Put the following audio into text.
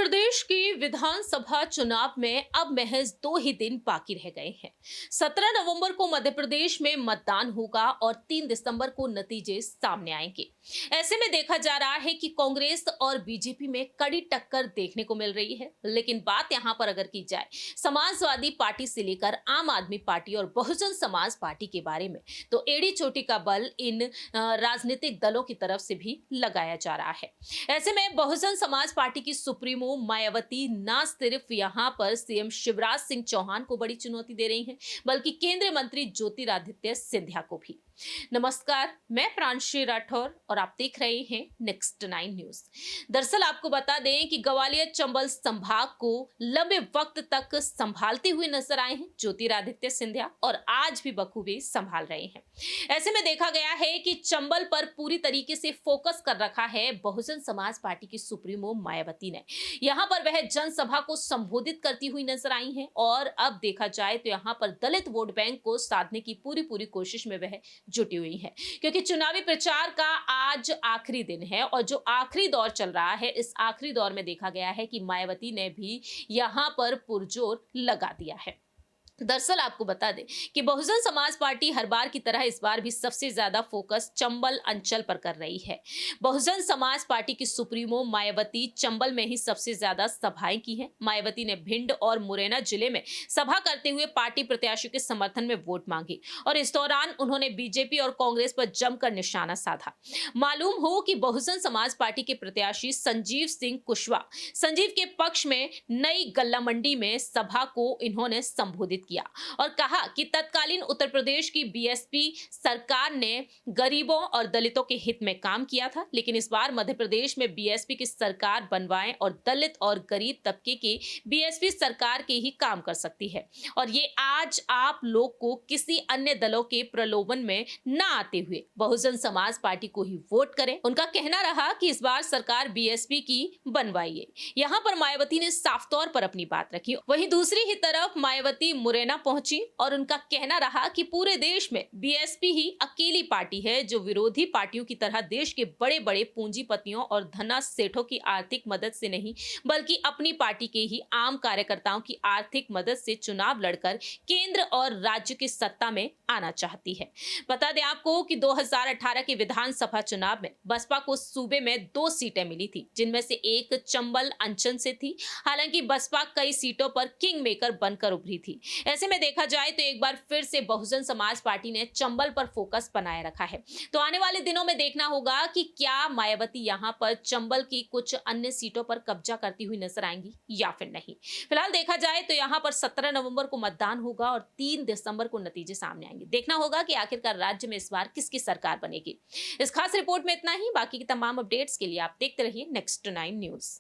प्रदेश की विधानसभा चुनाव में अब महज 2 ही दिन बाकी रह गए हैं। 17 नवंबर को मध्य प्रदेश में मतदान होगा और 3 दिसंबर को नतीजे सामने आएंगे। ऐसे में देखा जा रहा है कि कांग्रेस और बीजेपी में कड़ी टक्कर देखने को मिल रही है। लेकिन बात यहां पर अगर की जाए समाजवादी पार्टी से लेकर आम आदमी पार्टी और बहुजन समाज पार्टी के बारे में, तो एड़ी चोटी का बल इन राजनीतिक दलों की तरफ से भी लगाया जा रहा है। ऐसे में बहुजन समाज पार्टी की सुप्रीमो मायावती न सिर्फ यहां पर सीएम शिवराज सिंह चौहान को बड़ी चुनौती दे रही हैं, बल्कि केंद्रीय मंत्री ज्योतिरादित्य सिंधिया को भी। नमस्कार, मैं प्रांशी राठौर और आप देख रहे हैं नेक्स्ट 9 न्यूज। दरअसल आपको बता दें कि ग्वालियर चंबल संभाग को लंबे वक्त तक संभालते हुए नजर आए हैं ज्योतिरादित्य सिंधिया और आज भी बखूबी संभाल रहे हैं। ऐसे में देखा गया है कि चंबल पर पूरी तरीके से फोकस कर रखा है बहुजन समाज पार्टी की सुप्रीमो मायावती ने। यहां पर वह जनसभा को संबोधित करती हुई नजर आई हैं और अब देखा जाए तो यहां पर दलित वोट बैंक को साधने की पूरी कोशिश में वह जुटी हुई है, क्योंकि चुनावी प्रचार का आज आखिरी दिन है और जो आखिरी दौर चल रहा है, इस आखिरी दौर में देखा गया है कि मायावती ने भी यहां पर पुरजोर लगा दिया है। दरअसल आपको बता दें कि बहुजन समाज पार्टी हर बार की तरह इस बार भी सबसे ज्यादा फोकस चंबल अंचल पर कर रही है। बहुजन समाज पार्टी की सुप्रीमो मायावती चंबल में ही सबसे ज्यादा सभाएं की हैं। मायावती ने भिंड और मुरैना जिले में सभा करते हुए पार्टी प्रत्याशियों के समर्थन में वोट मांगे और इस दौरान उन्होंने बीजेपी और कांग्रेस पर जमकर निशाना साधा। मालूम हो कि बहुजन समाज पार्टी के प्रत्याशी संजीव सिंह कुशवाहा संजीव के पक्ष में नई गल्ला मंडी में सभा को इन्होंने संबोधित किया और कहा कि तत्कालीन उत्तर प्रदेश की बीएसपी सरकार ने गरीबों और दलितों के हित में काम किया था, लेकिन इस बार मध्य प्रदेश में बीएसपी की सरकार बनवाएं और दलित और गरीब तबके की बीएसपी सरकार के ही काम कर सकती है और ये आज आप लोग को किसी अन्य दलों के प्रलोभन में न आते हुए बहुजन समाज पार्टी को ही वोट करें। उनका कहना रहा कि इस बार सरकार बीएसपी की बनवाइए। यहाँ पर मायावती ने साफ तौर पर अपनी बात रखी। वहीं दूसरी ही तरफ मायावती मुरैना पहुंची और उनका कहना रहा कि पूरे देश में बीएसपी ही अकेली पार्टी है जो विरोधी पार्टियों की तरह देश के बड़े बड़े पूंजीपतियों और धना सेठों की आर्थिक मदद से नहीं, बल्कि अपनी पार्टी के ही आम कार्यकर्ताओं की आर्थिक मदद से चुनाव लड़कर केंद्र और राज्य की सत्ता में आना चाहती है। बता दें आपको कि 2018 के विधानसभा चुनाव में बसपा को सूबे में 2 सीटें मिली थी, जिनमें से एक चंबल अंचल से थी। हालांकि बसपा कई सीटों पर किंग मेकर बनकर उभरी थी। ऐसे में देखा जाए तो एक बार फिर से बहुजन समाज पार्टी ने चंबल पर फोकस बनाए रखा है। तो आने वाले दिनों में देखना होगा कि क्या मायावती यहां पर चंबल की कुछ अन्य सीटों पर कब्जा करती हुई नजर आएंगी या फिर नहीं। फिलहाल देखा जाए तो यहां पर 17 नवंबर को मतदान होगा और 3 दिसंबर को नतीजे सामने आएंगे। देखना होगा कि आखिरकार राज्य में इस बार किसकी सरकार बनेगी। इस खास रिपोर्ट में इतना ही। बाकी की तमाम अपडेट्स के लिए आप देखते रहिए नेक्स्ट 9 न्यूज।